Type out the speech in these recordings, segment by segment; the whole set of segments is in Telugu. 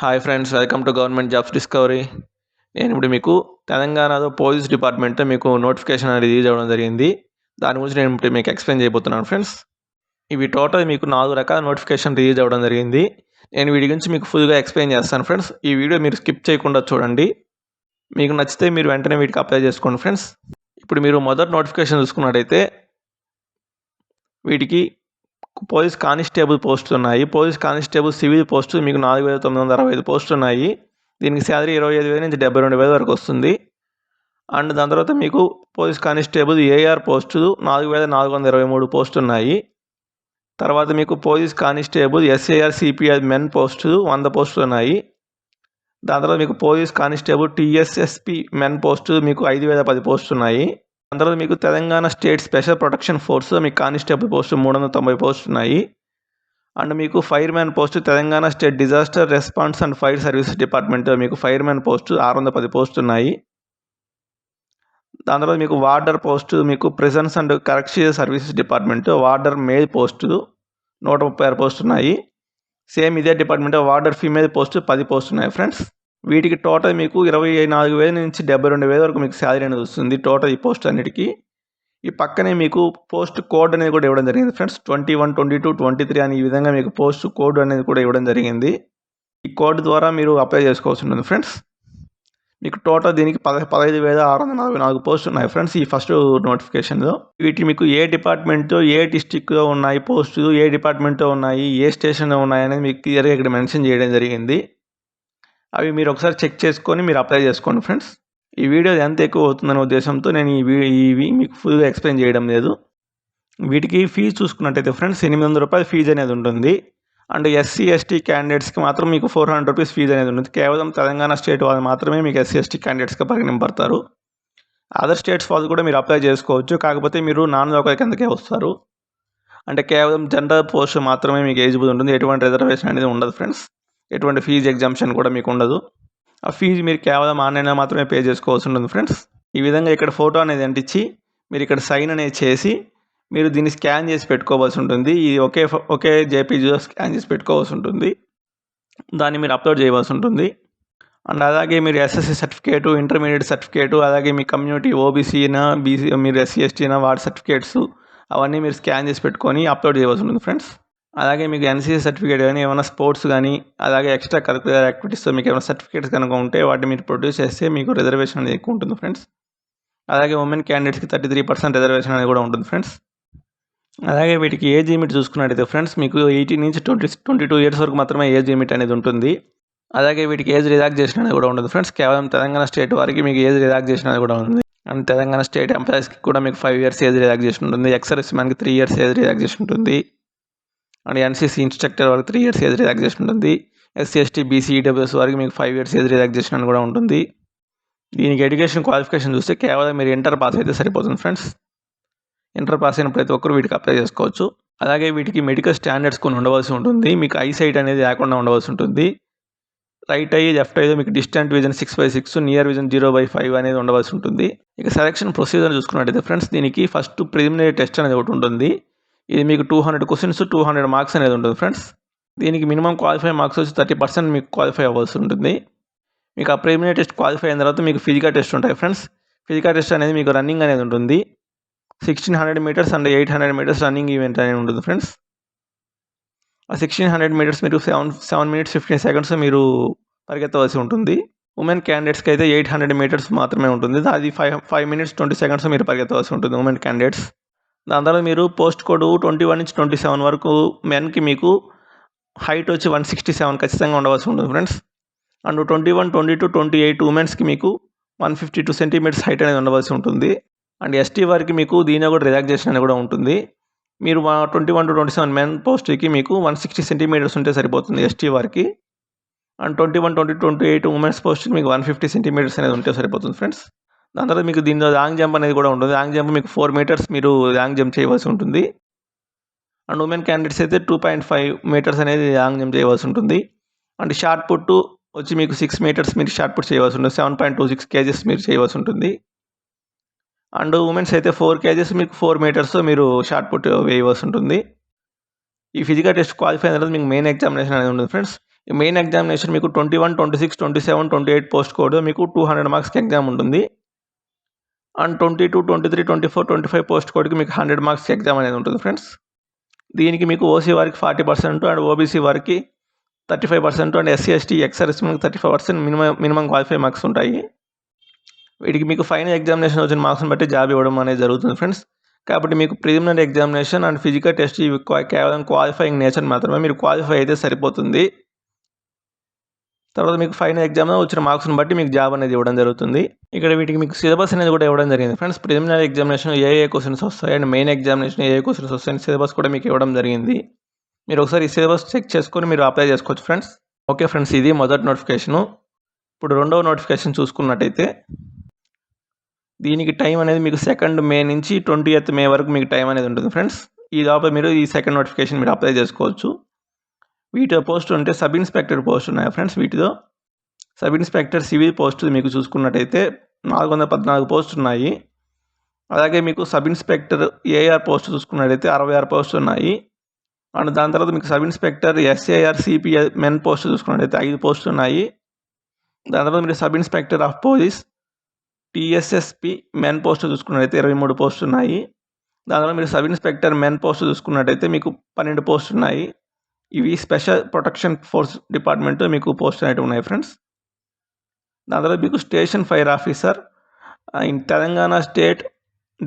Hi friends, welcome to government jobs discovery. నేను ఇప్పుడు మీకు తెలంగాణలో పోలీస్ డిపార్ట్మెంట్లో మీకు నోటిఫికేషన్ అనేది రిలీజ్ అవ్వడం జరిగింది. దాని గురించి నేను ఇప్పుడు మీకు ఎక్స్ప్లెయిన్ చేయబోతున్నాను ఫ్రెండ్స్. ఇవి టోటల్ మీకు 4 రకాల నోటిఫికేషన్ రిలీజ్ అవ్వడం జరిగింది. నేను వీటి గురించి మీకు ఫుల్గా ఎక్స్ప్లెయిన్ చేస్తాను ఫ్రెండ్స్. ఈ వీడియో మీరు స్కిప్ చేయకుండా చూడండి. మీకు నచ్చితే మీరు వెంటనే వీటికి అప్లై చేసుకోండి ఫ్రెండ్స్. ఇప్పుడు మీరు మొదటి నోటిఫికేషన్ చూసుకున్నట్టయితే వీటికి పోలీస్ కానిస్టేబుల్ పోస్టులు ఉన్నాయి. పోలీస్ కానిస్టేబుల్ సివిల్ పోస్టులు మీకు 4,965 పోస్టులు ఉన్నాయి. దీనికి శాలరీ 25,000 నుంచి 72,000 వరకు వస్తుంది. అండ్ దాని తర్వాత మీకు పోలీస్ కానిస్టేబుల్ ఏఆర్ పోస్టులు 4,423 పోస్టులు ఉన్నాయి. తర్వాత మీకు police constable SIR CPR men పోస్టులు 100 పోస్టులు ఉన్నాయి. దాని తర్వాత మీకు పోలీస్ కానిస్టేబుల్ టీఎస్ఎస్పి మెన్ పోస్టులు మీకు 5,010 పోస్టులు ఉన్నాయి. దాని తర్వాత మీకు తెలంగాణ స్టేట్ స్పెషల్ ప్రొటెక్షన్ ఫోర్స్లో మీకు కానిస్టేబుల్ పోస్టు 390 పోస్టులు ఉన్నాయి. అండ్ మీకు fire man post Telangana state disaster response and fire services డిపార్ట్మెంట్లో మీకు ఫైర్ మ్యాన్ పోస్టు 610 పోస్టులు ఉన్నాయి. దాని తర్వాత మీకు వార్డర్ పోస్టు మీకు ప్రిజన్స్ అండ్ కరెక్షనల్ సర్వీసెస్ డిపార్ట్మెంట్లో వార్డర్ మేల్ పోస్టులు 136 పోస్టులు ఉన్నాయి. సేమ్ ఇదే డిపార్ట్మెంట్లో వార్డర్ ఫీమేల్ పోస్టు 10 పోస్టులు ఉన్నాయి ఫ్రెండ్స్. వీటికి టోటల్ మీకు 24,000 నుంచి 72,000 వరకు మీకు శాలరీ అనేది వస్తుంది టోటల్ ఈ పోస్ట్ అన్నిటికీ. ఈ పక్కనే మీకు పోస్ట్ కోడ్ అనేది కూడా ఇవ్వడం జరిగింది ఫ్రెండ్స్. 21, 22, 23 అని ఈ విధంగా మీకు పోస్ట్ కోడ్ అనేది కూడా ఇవ్వడం జరిగింది. ఈ కోడ్ ద్వారా మీరు అప్లై చేసుకోవాల్సి ఉంటుంది ఫ్రెండ్స్. మీకు టోటల్ దీనికి 15,644 పోస్టులు ఉన్నాయి ఫ్రెండ్స్ ఈ ఫస్ట్ నోటిఫికేషన్లో. వీటి మీకు ఏ డిపార్ట్మెంట్లో ఏ డిస్టిక్లో ఉన్నాయి పోస్టులు, ఏ డిపార్ట్మెంట్లో ఉన్నాయి, ఏ స్టేషన్లో ఉన్నాయి అనేది మీకు క్లియర్గా ఇక్కడ మెన్షన్ చేయడం జరిగింది. అవి మీరు ఒకసారి చెక్ చేసుకొని మీరు అప్లై చేసుకోండి ఫ్రెండ్స్. ఈ వీడియో ఎంత ఎక్కువ అవుతుందనే ఉద్దేశంతో నేను ఇవి మీకు ఫుల్గా ఎక్స్ప్లెయిన్ చేయడం లేదు. వీటికి ఫీజు చూసుకున్నట్టయితే ఫ్రెండ్స్ 800 రూపాయలు ఫీజు అనేది ఉంటుంది. అండ్ ఎస్సీ ఎస్టీ క్యాండిడేట్స్కి మాత్రం మీకు 400 రూపీస్ ఫీజు అనేది ఉంటుంది. కేవలం తెలంగాణ స్టేట్ వాళ్ళు మాత్రమే మీకు ఎస్సీ ఎస్టీ క్యాండిడేట్స్గా పరిగణింపడతారు. అదర్ స్టేట్స్ వాళ్ళు కూడా మీరు అప్లై చేసుకోవచ్చు. కాకపోతే మీరు నాన్ లోకల్ కిందకే వస్తారు. అంటే కేవలం జనరల్ పోస్ట్ మాత్రమే మీకు ఎలిజిబుల్ ఉంటుంది. ఎటువంటి రిజర్వేషన్ అనేది ఉండదు ఫ్రెండ్స్. ఎటువంటి ఫీజు ఎగ్జామ్షన్ కూడా మీకు ఉండదు. ఆ ఫీజు మీరు కేవలం ఆన్లైన్లో మాత్రమే పే చేసుకోవాల్సి ఉంటుంది ఫ్రెండ్స్. ఈ విధంగా ఇక్కడ ఫోటో అనేది అంటించి మీరు ఇక్కడ సైన్ అనేది చేసి మీరు దీన్ని స్కాన్ చేసి పెట్టుకోవాల్సి ఉంటుంది. ఇది ఒకే జేపీజీలో స్కాన్ చేసి పెట్టుకోవాల్సి ఉంటుంది. దాన్ని మీరు అప్లోడ్ చేయవలసి ఉంటుంది. అండ్ అలాగే మీరు ఎస్ఎస్సి సర్టిఫికేటు, ఇంటర్మీడియట్ సర్టిఫికేటు, అలాగే మీ కమ్యూనిటీ ఓబీసీనా బీసీ మీరు ఎస్సీ ఎస్టీనా వాటి సర్టిఫికేట్స్ అవన్నీ మీరు స్కాన్ చేసి పెట్టుకొని అప్లోడ్ చేయవలసి ఉంటుంది ఫ్రెండ్స్. అలాగే మీకు ఎన్సీసీ సర్టిఫికేట్ కానీ ఏమైనా స్పోర్ట్స్ కానీ అలాగే ఎక్స్ట్రా కరిక్యులర్ యాక్టివిటీస్తో మీకు ఏమైనా సర్టిఫికేట్స్ కనుక ఉంటే వాటిని మీరు ప్రొడ్యూస్ చేస్తే మీకు రిజర్వేషన్ అనేది ఎక్కువ ఉంటుంది ఫ్రెండ్స్. అలాగే ఉమెన్ క్యాండిడేట్స్కి 33% రిజర్వేషన్ అనేది కూడా ఉంటుంది ఫ్రెండ్స్. అలాగే వీటికి ఏజ్ లిమిట్ చూసుకున్నట్టయితే ఫ్రెండ్స్ మీకు 18 నుంచి 22 ఇయర్స్ వరకు మాత్రమే ఏజ్ లిమిట్ అనేది ఉంటుంది. అలాగే వీటికి ఏజ్ రిలాక్సేషన్ అనేది కూడా ఉంటుంది ఫ్రెండ్స్. కేవలం తెలంగాణ స్టేట్ వారికి మీకు ఏజ్ రిలాక్సేషన్ అనేది కూడా ఉంది. అండ్ తెలంగాణ స్టేట్ ఎంప్లాయీస్కి కూడా మీకు 5 ఇయర్స్ ఏజ్ రిలాక్సేషన్ ఉంటుంది. ఎక్సర్వీస్ మ్యాన్కి 3 ఇయర్స్ ఏజ్ రిలాక్సేషన్ ఉంటుంది. అండ్ ఎన్సీసీ ఇన్స్ట్రక్టర్ వారికి 3 ఇయర్స్ ఏజ్ రిలాక్సేషన్ ఉంటుంది. ఎస్సీ ఎస్టీ బీసీ ఈడబ్ల్యూఎస్ వారికి మీకు 5 ఇయర్స్ ఏజ్ రిలాక్సేషన్ అని కూడా ఉంటుంది. దీనికి ఎడ్యుకేషన్ క్వాలిఫికేషన్ చూస్తే కేవలం మీరు ఇంటర్ పాస్ అయితే సరిపోతుంది ఫ్రెండ్స్. ఇంటర్ పాస్ అయిన ప్రతి ఒక్కరు వీటికి అప్లై చేసుకోవచ్చు. అలాగే వీటికి మెడికల్ స్టాండర్డ్స్ కొన్ని ఉండవలసి ఉంటుంది. మీకు ఐసైట్ అనేది లేకుండా ఉండవలసి ఉంటుంది. రైట్ ఐ లెఫ్ట్ ఐలో మీకు డిస్టెంట్ విజన్ 6/6, నియర్ విజన్ 0/5 అనేది ఉండవలసి ఉంటుంది. ఇక సెలక్షన్ ప్రొసీజర్ చూసుకున్నట్టయితే ఫ్రెండ్స్ దీనికి ఫస్ట్ ప్రిలిమినరీ టెస్ట్ అనేది ఒకటి ఉంటుంది. ఇది మీకు 200 క్వశ్చన్స్ 200 మార్క్స్ అనేది ఉంటుంది ఫ్రెండ్స్. దీనికి మినిమం క్వాలిఫై మార్క్స్ వచ్చి 30% మీకు క్వాలిఫై అవ్వాల్సి ఉంటుంది. మీకు ఆ ప్రిలిమినరీ టెస్ట్ క్వాలిఫై అయిన తర్వాత మీకు ఫిజికల్ టెస్ట్ ఉంటాయి ఫ్రెండ్స్. ఫిజికల్ టెస్ట్ అనేది మీకు రన్నింగ్ అనేది ఉంటుంది. 1600 metres and 800 metres running event అనేది ఉంటుంది ఫ్రెండ్స్. ఆ 1600 మీటర్స్ మీరు 7 minutes 15 seconds మీరు పరిగెత్తవలసి ఉంటుంది. ఉమెన్ క్యాండిడేట్స్కి అయితే 800 మీటర్స్ మాత్రమే ఉంటుంది. అది 5 minutes 20 seconds మీరు పరిగెత్తవలసి ఉంటుంది ఉమెన్ క్యాండిడేట్స్. దాని తర్వాత మీరు పోస్ట్ కోడ్ 21 నుంచి 27 వరకు మెన్కి మీకు హైట్ వచ్చి 167 ఖచ్చితంగా ఉండవలసి ఉంటుంది ఫ్రెండ్స్. అండ్ 21, 22, 28 ఉమెన్స్కి మీకు 152 సెంటీమీటర్స్ హైట్ అనేది ఉండవలసి ఉంటుంది. అండ్ ఎస్టీ వారికి మీకు దీనిలో కూడా రిలాక్సేషన్ అనేది కూడా ఉంటుంది. మీరు 21 to 27 మెన్ పోస్ట్కి మీకు 160 సెంటీమీటర్స్ ఉంటే సరిపోతుంది ఎస్టీ వారికి. అండ్ 21, 22, 28 ఉమెన్స్ పోస్ట్కి మీకు 150 సెంటీమీటర్స్ అనేది ఉంటే సరిపోతుంది ఫ్రెండ్స్. దాని తర్వాత మీకు దీనిలో లాంగ్ జంప్ అనేది కూడా ఉంటుంది. లాంగ్ జంప్ మీకు 4 meters మీరు లాంగ్ జంప్ చేయవలసి ఉంటుంది. అండ్ ఉమెన్ క్యాండిడేట్స్ అయితే 2.5 meters అనేది లాంగ్ జంప్ చేయవలసి ఉంటుంది. అండ్ షార్ట్ పుట్ వచ్చి మీకు 6 meters మీరు షార్ట్ పుట్ చేయవలసి ఉంటుంది. 7.26 kgs మీరు చేయవలసి ఉంటుంది. అండ్ ఉమెన్స్ అయితే 4 kgs మీకు 4 meters మీరు షార్ట్ పుట్ వేయవలసి ఉంటుంది. ఈ ఫిజికల్ టెస్ట్ క్వాలిఫై అయిన తర్వాత మీకు మెయిన్ ఎగ్జామినేషన్ అనేది ఉంటుంది ఫ్రెండ్స్. మెయిన్ ఎగ్జామినేషన్ మీకు 21, 26, 27, 28 పోస్ట్ కోడ్ మీకు 200 మార్క్స్కి ఎగ్జామ్ ఉంటుంది. అండ్ 22, 23, 24, 25 పోస్ట్ కోడ్కి మీకు 100 మార్క్స్కి ఎగ్జామ్ అనేది ఉంటుంది ఫ్రెండ్స్. దీనికి మీకు ఓసీ వారికి 40% అండ్ ఓబీసీ వారికి 35% అండ్ ఎస్సీ ఎస్టీ ఎక్స్ సర్వీస్మెన్కి 35% మినిమం క్వాలిఫై మార్క్స్ ఉంటాయి. వీటికి మీకు ఫైనల్ ఎగ్జామినేషన్ వచ్చిన మార్క్స్ని బట్టి జాబ్ ఇవ్వడం అనేది జరుగుతుంది ఫ్రెండ్స్. కాబట్టి మీకు preliminary examination and physical test ఇవి కేవలం క్వాలిఫైయింగ్ నేచర్ మాత్రమే. మీరు క్వాలిఫై అయితే సరిపోతుంది. తర్వాత మీకు ఫైనల్ ఎగ్జామ్లో వచ్చిన మార్క్స్ని బట్టి మీకు జాబ్ అనేది ఇవ్వడం జరుగుతుంది. ఇక్కడ వీటికి మీకు సిలబస్ అనేది కూడా ఇవ్వడం జరిగింది ఫ్రెండ్స్. ప్రిలిమినరీ ఎగ్జామినేషన్ ఏ క్వశ్చన్స్ వస్తాయి and main examination A questions వస్తాయి అండ్ సిలబస్ కూడా మీకు ఇవ్వడం జరిగింది. మీరు ఒకసారి ఈ సిలబస్ చెక్ చేసుకొని మీరు అప్లై చేసుకోవచ్చు ఫ్రెండ్స్. ఓకే ఫ్రెండ్స్, ఇది మొదటి నోటిఫికేషను. ఇప్పుడు రెండవ నోటిఫికేషన్ చూసుకున్నట్టయితే దీనికి టైం అనేది మీకు 2nd మే నుంచి 20th మే వరకు మీకు టైం అనేది ఉంటుంది ఫ్రెండ్స్. ఈ లోపల మీరు ఈ సెకండ్ నోటిఫికేషన్ మీరు అప్లై చేసుకోవచ్చు. వీటిలో పోస్టులు అంటే సబ్ ఇన్స్పెక్టర్ పోస్ట్ ఉన్నాయి ఫ్రెండ్స్. వీటిలో సబ్ ఇన్స్పెక్టర్ సివిల్ పోస్టులు మీకు చూసుకున్నట్టయితే 414 పోస్టులు ఉన్నాయి. అలాగే మీకు సబ్ ఇన్స్పెక్టర్ ఏఆర్ పోస్ట్ చూసుకున్నట్టయితే 66 పోస్టులు ఉన్నాయి. అండ్ దాని తర్వాత మీకు sub inspector SIR CPL men post చూసుకున్నట్టయితే 5 పోస్టులు ఉన్నాయి. దాని తర్వాత మీరు sub inspector of police TSSP men post చూసుకున్నట్టయితే 23 పోస్టులు ఉన్నాయి. దానివల్ల మీరు సబ్ ఇన్స్పెక్టర్ మెన్ పోస్ట్ చూసుకున్నట్టయితే మీకు 12 పోస్టులు ఉన్నాయి. ఇవి స్పెషల్ ప్రొటెక్షన్ ఫోర్స్ డిపార్ట్మెంట్ మీకు పోస్ట్ అనేవి ఉన్నాయి ఫ్రెండ్స్. దాని తర్వాత మీకు station fire officer in Telangana state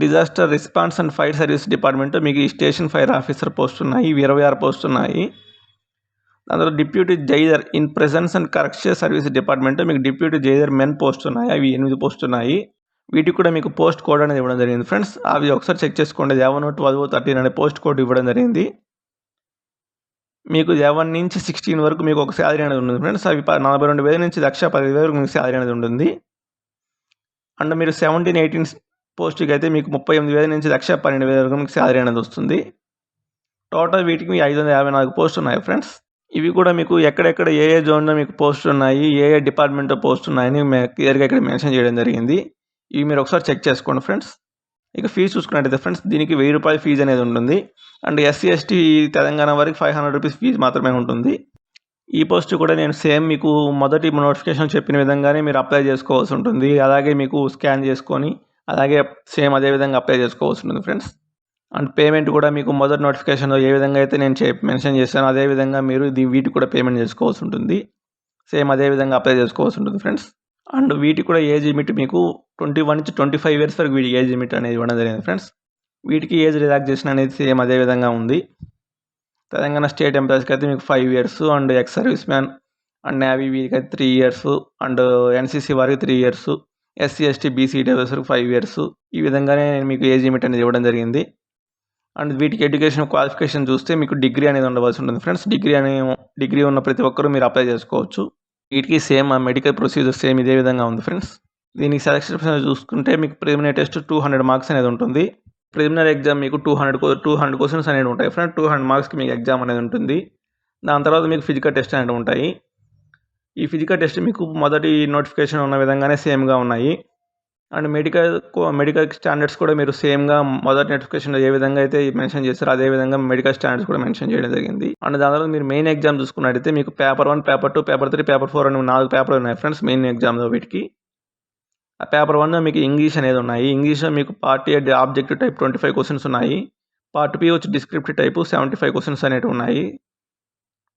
disaster response and fire service department మీకు ఈ స్టేషన్ ఫైర్ ఆఫీసర్ పోస్ట్ ఉన్నాయి. ఇవి 26 పోస్ట్ ఉన్నాయి. దాని తర్వాత deputy Jailer in presence and correction service department మీకు డిప్యూటీ జైలర్ మెన్ పోస్ట్ ఉన్నాయి. అవి 8 పోస్ట్ ఉన్నాయి. వీటికి కూడా మీకు పోస్ట్ కోడ్ అనేది ఇవ్వడం జరిగింది ఫ్రెండ్స్. అవి ఒకసారి చెక్ చేసుకోండి. 11, 12, 13 అనే పోస్ట్ కోడ్ ఇవ్వడం జరిగింది. మీకు 11 నుంచి 16 వరకు మీకు ఒక శాలరీ అనేది ఉంటుంది ఫ్రెండ్స్. అవి 42,000 నుంచి 1,10,000 వరకు మీకు శాలరీ అనేది ఉంటుంది. అండ్ మీరు 17, 18 పోస్ట్కి అయితే మీకు 38,000 నుంచి 1,12,000 వరకు మీకు శాలరీ అనేది వస్తుంది. టోటల్ వీటికి 554 పోస్టులు ఉన్నాయి ఫ్రెండ్స్. ఇవి కూడా మీకు ఎక్కడెక్కడ ఏ జోన్లో మీకు పోస్టులు ఉన్నాయి, ఏ డిపార్ట్మెంట్లో పోస్ట్ ఉన్నాయని క్లియర్గా ఇక్కడ మెన్షన్ చేయడం జరిగింది. ఇవి మీరు ఒకసారి చెక్ చేసుకోండి ఫ్రెండ్స్. ఇక ఫీజు చూసుకున్నట్టయితే ఫ్రెండ్స్ దీనికి 1,000 రూపాయల ఫీజు అనేది ఉంటుంది. అండ్ ఎస్సీ ఎస్టీ తెలంగాణ వరకు 500 రూపీస్ ఫీజు మాత్రమే ఉంటుంది. ఈ పోస్ట్ కూడా నేను సేమ్ మీకు మొదటి నోటిఫికేషన్ చెప్పిన విధంగానే మీరు అప్లై చేసుకోవాల్సి ఉంటుంది. అలాగే మీకు స్కాన్ చేసుకొని అలాగే సేమ్ అదే విధంగా అప్లై చేసుకోవాల్సి ఉంటుంది ఫ్రెండ్స్. అండ్ పేమెంట్ కూడా మీకు మొదటి నోటిఫికేషన్లో ఏ విధంగా అయితే నేను మెన్షన్ చేశానో అదే విధంగా మీరు వీటికి కూడా పేమెంట్ చేసుకోవాల్సి ఉంటుంది. సేమ్ అదే విధంగా అప్లై చేసుకోవాల్సి ఉంటుంది ఫ్రెండ్స్. అండ్ వీటికి కూడా ఏజ్ లిమిట్ మీకు 21 నుంచి 25 ఇయర్స్ వరకు వీటికి ఏజ్ లిమిట్ అనేది ఇవ్వడం జరిగింది ఫ్రెండ్స్. వీటికి ఏజ్ రిలాక్సేషన్ అనేది సేమ్ అదే విధంగా ఉంది. తెలంగాణ స్టేట్ ఎంప్లాయీస్కి అయితే మీకు 5 years and ex service man and navy వీరికి అయితే 3 ఇయర్స్ అండ్ ఎన్సీసీ వారికి 3 ఇయర్స్ ఎస్సీ ఎస్టీ బీసీ వరకు 5 ఇయర్స్ ఈ విధంగానే మీకు ఏజ్ లిమిట్ అనేది ఇవ్వడం జరిగింది. అండ్ వీటికి ఎడ్యుకేషన్ క్వాలిఫికేషన్ చూస్తే మీకు డిగ్రీ అనేది ఉండవలసి ఉంటుంది ఫ్రెండ్స్. డిగ్రీ ఉన్న ప్రతి ఒక్కరూ మీరు అప్లై చేసుకోవచ్చు. వీటికి సేమ్ మెడికల్ ప్రొసీజర్ సేమ్ ఇదే విధంగా ఉంది ఫ్రెండ్స్. దీనికి సెలక్షన్ చూసుకుంటే మీకు ప్రిలిమినరీ టెస్ట్ 200 మార్క్స్ అనేది ఉంటుంది. ప్రిలిమినరీ ఎగ్జామ్ మీకు 200 క్వశ్చన్స్ అనేవి ఉంటాయి ఫ్రెండ్స్. 200 మార్క్స్కి మీకు ఎగ్జామ్ అనేది ఉంటుంది. దాని తర్వాత మీకు ఫిజికల్ టెస్ట్ అనేవి ఉంటాయి. ఈ ఫిజికల్ టెస్ట్ మీకు మొదటి నోటిఫికేషన్ ఉన్న విధంగానే సేమ్గా ఉన్నాయి. అండ్ మెడికల్ స్టాండర్డ్స్ కూడా మీరు సేమ్గా మొదటి నోటిఫికేషన్లో ఏ విధంగా అయితే మెన్షన్ చేస్తారో అదే విధంగా మెడికల్ స్టాండర్డ్స్ కూడా మెన్షన్ చేయడం జరిగింది. అండ్ దాని తర్వాత మీరు మెయిన్ ఎగ్జామ్ చూసుకున్నట్టయితే మీకు పేపర్ 1, పేపర్ 2, పేపర్ 3, పేపర్ 4 అని 4 పేపర్లు ఉన్నాయి ఫ్రెండ్స్ మెయిన్ ఎగ్జామ్లో. వీటికి ఆ పేపర్ 1 మీకు ఇంగ్లీష్ అనేది ఉన్నాయి. ఇంగ్లీష్లో మీకు part A objective type 25 questions ఉన్నాయి. పార్ట్ బి వచ్చి డిస్క్రిప్టివ్ టైపు 75 క్వశ్చన్స్ అనేవి ఉన్నాయి.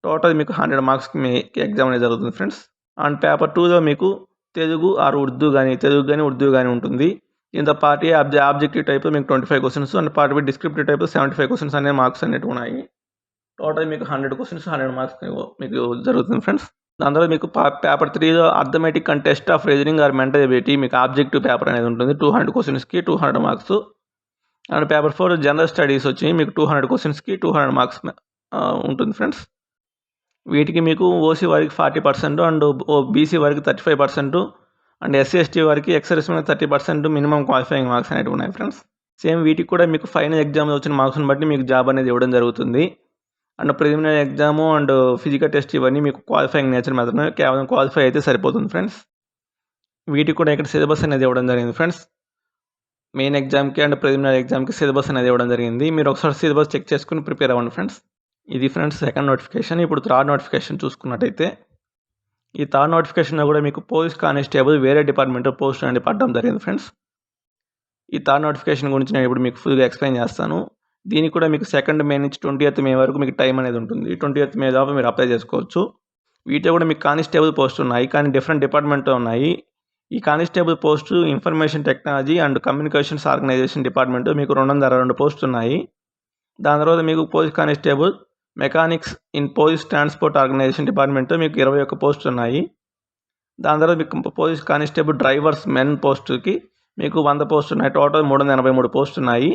టోటల్ మీకు 100 మార్క్స్కి మీ ఎగ్జామ్ అనేది జరుగుతుంది ఫ్రెండ్స్. అండ్ పేపర్ 2లో మీకు తెలుగు ఆర్ ఉర్దూ కానీ ఉర్దూ కానీ ఉంటుంది. దీంతో పార్ట్ ఏ ఆబ్జెక్టివ్ టైప్లో మీకు 25 questions and part B descriptive టైప్లో 75 క్వశ్చన్స్ అనే మార్క్స్ అనేవి ఉన్నాయి. టోటల్ మీకు 100 క్వశ్చన్స్ 100 మార్క్స్ మీకు జరుగుతుంది ఫ్రెండ్స్. దాని తర్వాత మీకు పేపర్ 3లో arithmetic and test of reasoning or mental ability మీకు ఆబ్జెక్టివ్ పేపర్ అనేది ఉంటుంది. 200 క్వశ్చన్స్కి 200 marks. And paper 4 general studies వచ్చి మీకు 200 క్వశ్చన్స్కి 200 మార్క్స్ ఉంటుంది ఫ్రెండ్స్. వీటికి మీకు ఓసీ వారికి 40% అండ్ బీసీ వారికి 35% అండ్ ఎస్సీ ఎస్టీ వారికి ఎక్సర్వీస్ 30% మినిమం క్వాలిఫైయింగ్ మార్క్స్ అనేవి ఉన్నాయి ఫ్రెండ్స్. సేమ్ వీటికి కూడా మీకు ఫైనల్ ఎగ్జామ్లో వచ్చిన మార్క్స్ని బట్టి మీకు జాబ్ అనేది ఇవ్వడం జరుగుతుంది. And preliminary exam and physical test ఇవన్నీ మీకు క్వాలిఫైయింగ్ నేచర్ మాత్రమే. కేవలం క్వాలిఫై అయితే సరిపోతుంది ఫ్రెండ్స్. వీటికి కూడా ఇక్కడ సిలబస్ అనేది ఇవ్వడం జరిగింది ఫ్రెండ్స్. మెయిన్ ఎగ్జామ్కి అండ్ ప్రిలిమినరీ ఎగ్జామ్కి సిలబస్ అనేది ఇవ్వడం జరిగింది. మీరు ఒకసారి సిలబస్ చెక్ చేసుకుని ప్రిపేర్ అవ్వండి ఫ్రెండ్స్. ఇది ఫ్రెండ్స్ సెకండ్ నోటిఫికేషన్. ఇప్పుడు థర్డ్ నోటిఫికేషన్ చూసుకున్నట్టయితే ఈ థర్డ్ నోటిఫికేషన్లో కూడా మీకు పోలీస్ కానిస్టేబుల్ వేరే డిపార్ట్మెంట్ పోస్ట్ అనేది పడడం జరిగింది ఫ్రెండ్స్. ఈ థర్డ్ నోటిఫికేషన్ గురించి నేను ఇప్పుడు మీకు ఫుల్గా ఎక్స్ప్లెయిన్ చేస్తాను. దీనికి కూడా మీకు 2nd మే నుంచి 20th మే వరకు మీకు టైం అనేది ఉంటుంది. 20th మే దాకా మీరు అప్లై చేసుకోవచ్చు. వీటిలో కూడా మీకు కానిస్టేబుల్ పోస్ట్ ఉన్నాయి, కానీ డిఫరెంట్ డిపార్ట్మెంట్తో ఉన్నాయి. ఈ constable post information technology and communications organisation department మీకు 262 పోస్టులు ఉన్నాయి. దాని తర్వాత మీకు police constable mechanics in police transport organisation department మీకు 21 పోస్టులు ఉన్నాయి. దాని తర్వాత మీకు పోలీస్ కానిస్టేబుల్ డ్రైవర్స్ మెన్ పోస్టుకి మీకు 100 పోస్టులు ఉన్నాయి. టోటల్ 383 పోస్టులు ఉన్నాయి.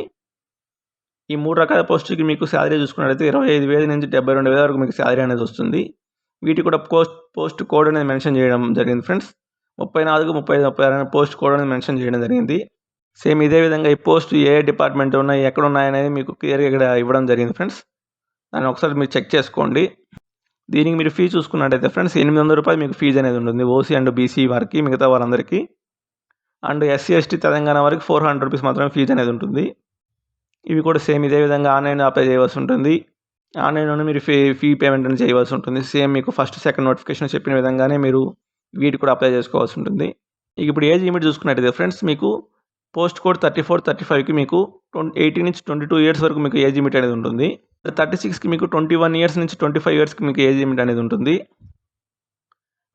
ఈ 3 రకాల పోస్టుకి మీకు శాలరీ చూసుకున్నట్లయితే 25,000 నుంచి 72,000 వరకు మీకు శాలరీ అనేది వస్తుంది. వీటికి కూడా పోస్ట్ కోడ్ అనేది మెన్షన్ చేయడం జరిగింది ఫ్రెండ్స్. 34, 35, 36 అనే పోస్ట్ కోడ్ అనేది మెన్షన్ చేయడం జరిగింది. సేమ్ ఇదే విధంగా ఈ పోస్ట్ ఏ డిపార్ట్మెంట్ ఉన్నాయి, ఎక్కడ ఉన్నాయనేది మీకు క్లియర్గా ఇక్కడ ఇవ్వడం జరిగింది ఫ్రెండ్స్. దాన్ని ఒకసారి మీరు చెక్ చేసుకోండి. దీనికి మీరు ఫీజు చూసుకున్నట్టయితే ఫ్రెండ్స్ 800 రూపాయలు మీకు ఫీజు అనేది ఉంటుంది. ఓసీ అండ్ బీసీ వారికి, మిగతా వారందరికీ. అండ్ ఎస్సీ ఎస్టీ తెలంగాణ వారికి 400 రూపీస్ మాత్రమే ఫీజు అనేది ఉంటుంది. ఇవి కూడా సేమ్ ఇదే విధంగా ఆన్లైన్ అప్లై చేయవలసి ఉంటుంది. ఆన్లైన్లోనే మీరు ఫీ పేమెంట్ అనేది చేయవలసి ఉంటుంది. సేమ్ మీకు ఫస్ట్ సెకండ్ నోటిఫికేషన్ చెప్పిన విధంగానే మీరు వీటి కూడా అప్లై చేసుకోవాల్సి ఉంటుంది. ఇప్పుడు ఏజ్ లిమిట్ చూసుకున్నట్టయితే ఫ్రెండ్స్ మీకు పోస్ట్ కోడ్ 34, 35కి మీకు 18 నుంచి 22 ఇయర్స్ వరకు మీకు ఏజ్ లిమిట్ అనేది ఉంటుంది. 36కి మీకు 21 ఇయర్స్ నుంచి 25 ఇయర్స్కి మీకు ఏజ్ లిమిట్ అనేది ఉంటుంది.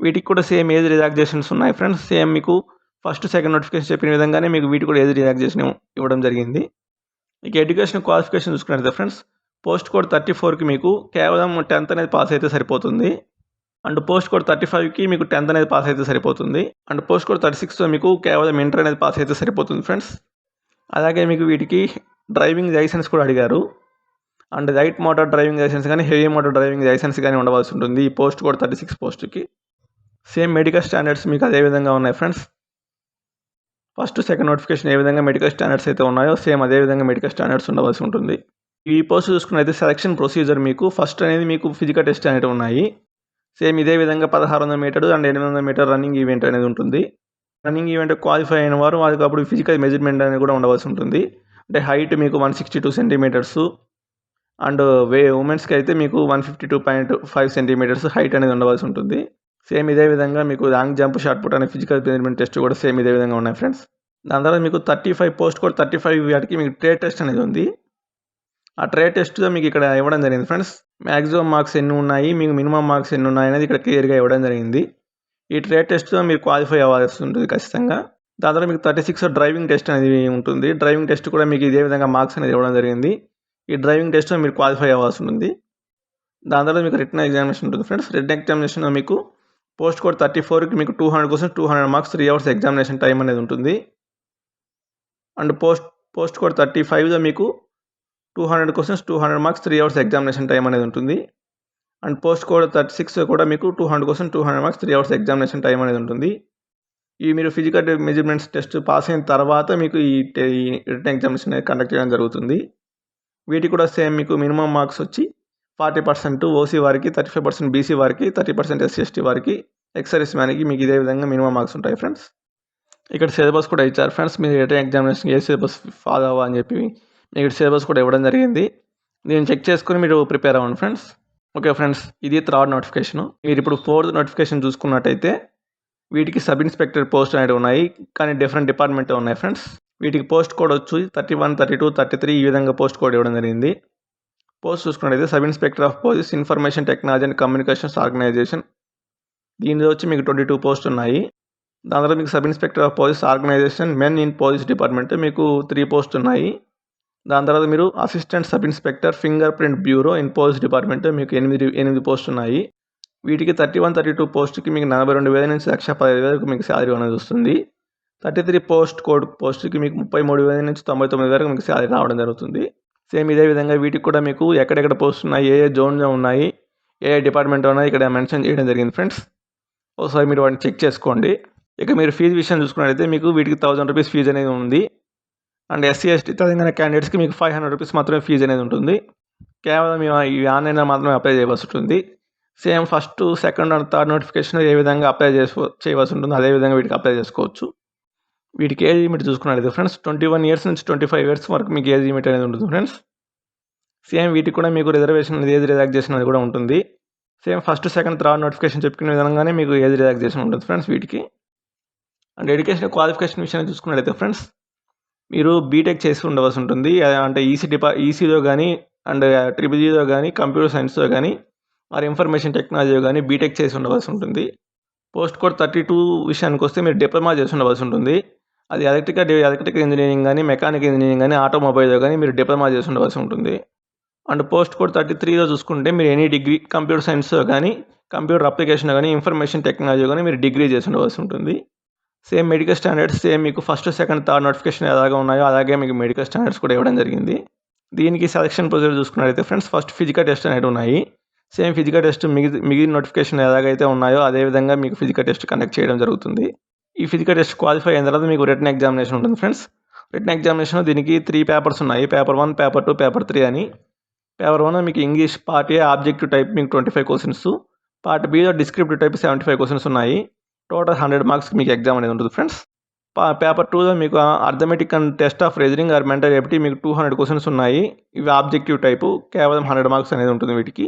వీటికి కూడా సేమ్ ఏజ్ రిలాక్సేషన్స్ ఉన్నాయి ఫ్రెండ్స్. సేమ్ మీకు ఫస్ట్ సెకండ్ నోటిఫికేషన్ చెప్పిన విధంగానే మీకు వీటికి కూడా ఏజ్ రిలాక్సేషన్ ఇవ్వడం జరిగింది. ఇక ఎడ్యుకేషన్ క్వాలిఫికేషన్ చూసుకున్నట్లయితే ఫ్రెండ్స్ పోస్ట్ కోడ్ 34కి మీకు కేవలం 10th అనేది పాస్ అయితే సరిపోతుంది. అండ్ పోస్ట్ కోడ్ 35కి మీకు 10th అనేది పాస్ అయితే సరిపోతుంది. అండ్ పోస్ట్ కోడ్ 36లో మీకు కేవలం ఇంటర్ అనేది పాస్ అయితే సరిపోతుంది ఫ్రెండ్స్. అలాగే మీకు వీటికి డ్రైవింగ్ లైసెన్స్ కూడా అడిగారు. And light motor driving licence కానీ హెవీ మోటార్ డ్రైవింగ్ లైసెన్స్ కానీ ఉండవలసి ఉంటుంది ఈ పోస్ట్ కోడ్ 36 పోస్ట్కి. సేమ్ మెడికల్ స్టాండర్డ్స్ మీకు అదే విధంగా ఉన్నాయి ఫ్రెండ్స్. ఫస్ట్ సెకండ్ నోటిఫికేషన్ ఏ విధంగా మెడికల్ స్టాండర్డ్స్ అయితే ఉన్నాయో సేమ్ అదే విధంగా మెడికల్ స్టాండర్డ్స్ ఉండవలసి ఉంటుంది. ఈ పోస్ట్ చూసుకున్నైతే సెలక్షన్ ప్రొసీజర్ మీకు ఫస్ట్ అనేది మీకు ఫిజికల్ టెస్ట్ అనేది ఉన్నాయి. సేమ్ ఇదే విధంగా 1600 metre and 800 metre running event అనేది ఉంటుంది. రన్నింగ్ ఈవెంట్ క్వాలిఫై అయిన వారు వాళ్ళకి అప్పుడు ఫిజికల్ మెజర్మెంట్ అనేది కూడా ఉండవలసి ఉంటుంది. అంటే హైట్ మీకు 162 సెంటీమీటర్స్ అండ్ ఉమెన్స్కి అయితే మీకు 152.5 సెంటీమీటర్స్ హైట్ అనేది ఉండవలసి ఉంటుంది. సేమ్ ఇదే విధంగా మీకు లాంగ్ జంప్, షార్ట్ పుట్ అనే ఫిజికల్ మెజర్మెంట్ టెస్ట్ కూడా సేమ్ ఇదే విధంగా ఉన్నాయి ఫ్రెండ్స్. దాని తర్వాత మీకు 35 పోస్ట్ కోడ్ 35 వాటికి మీకు ట్రేడ్ టెస్ట్ అనేది ఉంది. ఆ ట్రేడ్ టెస్ట్లో మీకు ఇక్కడ ఇవ్వడం జరిగింది ఫ్రెండ్స్. మ్యాక్సిమం మార్క్స్ ఎన్ని ఉన్నాయి, మీకు మినిమం మార్క్స్ ఎన్ని ఉన్నాయి అనేది ఇక్కడ క్లియర్గా ఇవ్వడం జరిగింది. ఈ ట్రేడ్ టెస్ట్లో మీరు క్వాలిఫై అవ్వాల్సి ఉంటుంది ఖచ్చితంగా. దాని తర్వాత మీకు 36 డ్రైవింగ్ టెస్ట్ అనేది ఉంటుంది. డ్రైవింగ్ టెస్ట్ కూడా మీకు ఇదే విధంగా మార్క్స్ అనేది ఇవ్వడం జరిగింది. ఈ డ్రైవింగ్ టెస్ట్లో మీరు క్వాలిఫై అవ్వాల్సి ఉంటుంది. దాని తర్వాత మీకు రిటన్ ఎగ్జామినేషన్ ఉంటుంది ఫ్రెండ్స్. రిటన్ ఎగ్జామినేషన్లో మీకు పోస్ట్ కోడ్ 34కి మీకు 200 questions 200 marks 3 hours examination time అనేది ఉంటుంది. అండ్ పోస్ట్ కోడ్ 35లో మీకు 200 questions 200 marks 3 hours examination time అనేది ఉంటుంది. అండ్ పోస్ట్ కోడ్ 36 కూడా మీకు 200 questions 200 marks 3 hours examination time అనేది ఉంటుంది. ఈ మీరు ఫిజికల్ మెజర్మెంట్స్ టెస్ట్ పాస్ అయిన తర్వాత మీకు ఈ రిటన్ ఎగ్జామినేషన్ కండక్ట్ చేయడం జరుగుతుంది. వీటికి కూడా సేమ్ మీకు మినిమం మార్క్స్ వచ్చి 40% ఓసీ వారికి, 35% బీసీ వారికి, 30% ఎస్సీ ఎస్టీ వారికి, ఎక్సైజ్ మ్యాన్కి మీకు ఇదే విధంగా మినిమం మార్క్స్ ఉంటాయి ఫ్రెండ్స్. ఇక్కడ సిలబస్ కూడా ఇచ్చారు ఫ్రెండ్స్. మీరు రిటన్ ఎగ్జామినేషన్ ఏ సిలబస్ ఫాలో అవ్వాలని చెప్పి మీకు సిలబస్ కూడా ఇవ్వడం జరిగింది. దీన్ని చెక్ చేసుకుని మీరు ప్రిపేర్ అవ్వండి ఫ్రెండ్స్. ఓకే ఫ్రెండ్స్, ఇది థర్డ్ నోటిఫికేషన్. మీరు ఇప్పుడు 4th నోటిఫికేషన్ చూసుకున్నట్టయితే వీటికి సబ్ ఇన్స్పెక్టర్ పోస్ట్ అనేవి ఉన్నాయి, కానీ డిఫరెంట్ డిపార్ట్మెంట్ ఉన్నాయి ఫ్రెండ్స్. వీటికి పోస్ట్ కోడ్ వచ్చి 31, 32, 33 ఈ విధంగా పోస్ట్ కోడ్ ఇవ్వడం జరిగింది. పోస్ట్ చూసుకున్నట్టయితే sub inspector of police information technology and communications organisation, దీనిలో వచ్చి మీకు 22 పోస్ట్ ఉన్నాయి. దాని తర్వాత మీకు sub inspector of police organisation men in police department మీకు 3 పోస్ట్ ఉన్నాయి. దాని తర్వాత మీరు assistant sub inspector finger print bureau in police department మీకు 8 పోస్ట్ ఉన్నాయి. వీటికి 31, 32 పోస్ట్కి మీకు 42,000 నుంచి 1,15,000 వరకు మీకు శాలరీ అనేది వస్తుంది. 33 పోస్ట్ కోడ్ పోస్ట్కి మీకు 33,000 నుంచి 99,000 వరకు మీకు శాలరీ రావడం జరుగుతుంది. సేమ్ ఇదే విధంగా వీటికి కూడా మీకు ఎక్కడెక్కడ పోస్ట్ ఉన్నాయి, ఏ జోన్లో ఉన్నాయి, ఏ డిపార్ట్మెంట్ ఉన్నాయి ఇక్కడ మెన్షన్ చేయడం జరిగింది ఫ్రెండ్స్. ఒకసారి మీరు వాటిని చెక్ చేసుకోండి. ఇక మీరు ఫీజు విషయం చూసుకున్నట్లయితే మీకు వీటికి 1,000 రూపీస్ ఫీజు అనేది ఉంది. అండ్ ఎస్సీ ఎస్టీ తెలంగాణ క్యాండిడేట్స్కి మీకు 500 రూపీస్ మాత్రమే ఫీజు అనేది ఉంటుంది. కేవలం ఈ ఆన్లైన్లో మాత్రమే అప్లై చేయవలసి ఉంటుంది. Same first, second and third notification ఏ విధంగా అప్లై చేయవలసి ఉంటుందో అదేవిధంగా వీటికి అప్లై చేసుకోవచ్చు. వీటికి ఏజ్ లిమిట్ చూసుకున్నట్లయితే ఫ్రెండ్స్ 21 ఇయర్స్ నుంచి 25 ఇయర్స్ వరకు మీకు ఏజ్ లిమిట్ అనేది ఉంటుంది ఫ్రెండ్స్. సేమ్ వీటికి కూడా మీకు రిజర్వేషన్ ఏజ్ రిలాక్సేషన్ అది కూడా ఉంటుంది. Same first, second, third notification చెప్పుకునే విధంగానే మీకు ఏజ్ రిలాక్సేషన్ ఉంటుంది ఫ్రెండ్స్ వీటికి. అండ్ ఎడ్యుకేషన్ క్వాలిఫికేషన్ విషయాన్ని చూసుకున్నట్లయితే ఫ్రెండ్స్, మీరు బీటెక్ చేసి ఉండవలసి ఉంటుంది. అంటే ఈసీలో కానీ అండ్ ట్రిపుల్ఈలో కానీ కంప్యూటర్ సైన్స్లో కానీ ఆర్ ఇన్ఫర్మేషన్ టెక్నాలజీలో కానీ బీటెక్ చేసి ఉండవలసి ఉంటుంది. పోస్ట్ కోడ్ 32 విషయానికి వస్తే మీరు డిప్లొమా చేసి ఉండవలసి ఉంటుంది. అది ఎలక్ట్రికల్ ఇంజనీరింగ్ కానీ, మెకానికల్ ఇంజనీరింగ్ కానీ, ఆటోమొబైల్లో కానీ మీరు డిప్లొమా చేసి ఉండవలసి ఉంటుంది. అండ్ పోస్ట్ కోడ్ 33లో చూసుకుంటే మీరు ఎనీ డిగ్రీ కంప్యూటర్ సైన్స్లో కానీ, కంప్యూటర్ అప్లికేషన్లో కానీ, ఇన్ఫర్మేషన్ టెక్నాలజీలో కానీ మీరు డిగ్రీ చేసి ఉండవలసి ఉంటుంది. సేమ్ మెడికల్ స్టాండర్డ్స్ సేమ్ మీకు ఫస్ట్, సెకండ్, థర్డ్ నోటిఫికేషన్ ఎలాగ ఉన్నాయో అలాగే మీకు మెడికల్ స్టాండర్డ్స్ కూడా ఇవ్వడం జరిగింది. దీనికి సెలక్షన్ ప్రొసీజర్ చూసుకున్నట్లయితే ఫ్రెండ్స్, ఫస్ట్ ఫిజికల్ టెస్ట్ అనేవి ఉన్నాయి. సేమ్ ఫిజికల్ టెస్ట్ మిగిలిన నోటిఫికేషన్ ఎలాగైతే ఉన్నాయో అదేవిధంగా మీకు ఫిజికల్ టెస్ట్ కండక్ట్ చేయడం జరుగుతుంది. ఈ ఫిజికల్ టెస్ట్ క్వాలిఫై అయిన తర్వాత మీకు రిటన్ ఎగ్జామినేషన్ ఉంటుంది ఫ్రెండ్స్. రిటన్ ఎగ్జామినేషన్ దీనికి 3 పేపర్స్ ఉన్నాయి. పేపర్ 1, పేపర్ 2, పేపర్ 3 అని. పేపర్ 1 మీకు English part A objective type మీకు 25 questions, part below descriptive type 75 questions ఉన్నాయి. టోటల్ 100 మార్క్స్కి మీకు ఎగ్జామ్ అనేది ఉంటుంది ఫ్రెండ్స్. పేపర్ 2లో మీకు arithmetic and test of reasoning or mental ability మీకు 200 క్వశ్చన్స్ ఉన్నాయి. ఇవి ఆబ్జెక్టివ్ టైపు, కేవలం 100 మార్క్స్ అనేది ఉంటుంది వీటికి.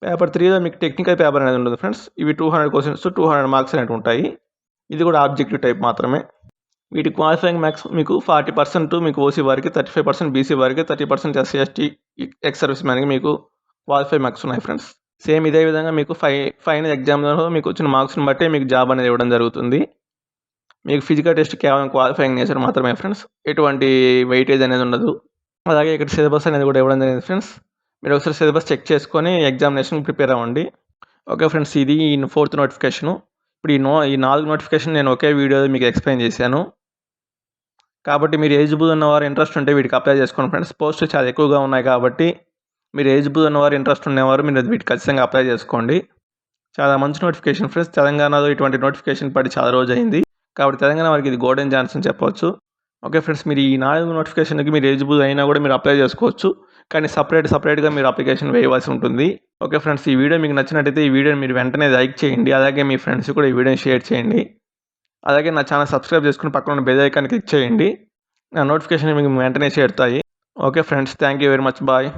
పేపర్ 3లో మీకు టెక్నికల్ పేపర్ అనేది ఉంటుంది ఫ్రెండ్స్. ఇవి 200 క్వశ్చన్స్ 200 మార్క్స్ అనేవి ఉంటాయి. ఇది కూడా ఆబ్జెక్టివ్ టైప్ మాత్రమే. వీటి క్వాలిఫైయింగ్ మార్క్స్ మీకు 40% మీకు ఓసీ వారికి, 35% బీసీ వారికి, 30% ఎస్సీ ఎస్టీ ఎక్స్ సర్వీస్ మ్యాన్కి మీకు క్వాలిఫై మార్క్స్ ఉన్నాయి ఫ్రెండ్స్. సేమ్ ఇదే విధంగా మీకు ఫైనల్ ఎగ్జామ్లో మీకు వచ్చిన మార్క్స్ని బట్టే మీకు జాబ్ అనేది ఇవ్వడం జరుగుతుంది. మీకు ఫిజికల్ టెస్ట్ కేవలం క్వాలిఫైయింగ్ నేచర్ మాత్రమే ఫ్రెండ్స్, ఎటువంటి వెయిటేజ్ అనేది ఉండదు. అలాగే ఇక్కడ సిలబస్ అనేది కూడా ఇవ్వడం జరిగింది ఫ్రెండ్స్. మీరు ఒకసారి సిలబస్ చెక్ చేసుకొని ఎగ్జామినేషన్ ప్రిపేర్ అవ్వండి. ఓకే ఫ్రెండ్స్, ఇది 4th నోటిఫికేషను. ఇప్పుడు ఈ 4 నోటిఫికేషన్ నేను ఒకే వీడియోలో మీకు ఎక్స్ప్లెయిన్ చేశాను. కాబట్టి మీరు ఎలిజిబుల్ ఉన్నవారు ఇంట్రెస్ట్ ఉంటే వీటికి అప్లై చేసుకోండి ఫ్రెండ్స్. పోస్టులు చాలా ఎక్కువగా ఉన్నాయి కాబట్టి మీరు ఎలిజిబుల్ ఉన్నవారు ఇంట్రెస్ట్ ఉన్నవారు మీరు వీటికి ఖచ్చితంగా అప్లై చేసుకోండి. చాలా మంచి నోటిఫికేషన్ ఫ్రెండ్స్. తెలంగాణలో ఇటువంటి నోటిఫికేషన్ పడి చాలా రోజు అయింది కాబట్టి తెలంగాణ వారికి ఇది గోల్డెన్ ఛాన్స్ అని చెప్పవచ్చు. ఓకే ఫ్రెండ్స్, మీరు ఈ 4 నోటిఫికేషన్కి మీరు ఎలిజిబుల్ అయినా కూడా మీరు అప్లై చేసుకోవచ్చు. కానీ సపరేట్గా మీరు అప్లికేషన్ వేయవలసి ఉంటుంది. ఓకే ఫ్రెండ్స్, ఈ వీడియో మీకు నచ్చినట్టయితే ఈ వీడియోని మీరు వెంటనే లైక్ చేయండి. అలాగే మీ ఫ్రెండ్స్ కూడా ఈ వీడియోని షేర్ చేయండి. అలాగే నా ఛానల్ సబ్స్క్రైబ్ చేసుకుని పక్కన ఉన్న బెల్ ఐకాన్ క్లిక్ చేయండి. నా నోటిఫికేషన్ మీకు వెంటనే చేరుతాయి. Okay friends, thank you very much. Bye.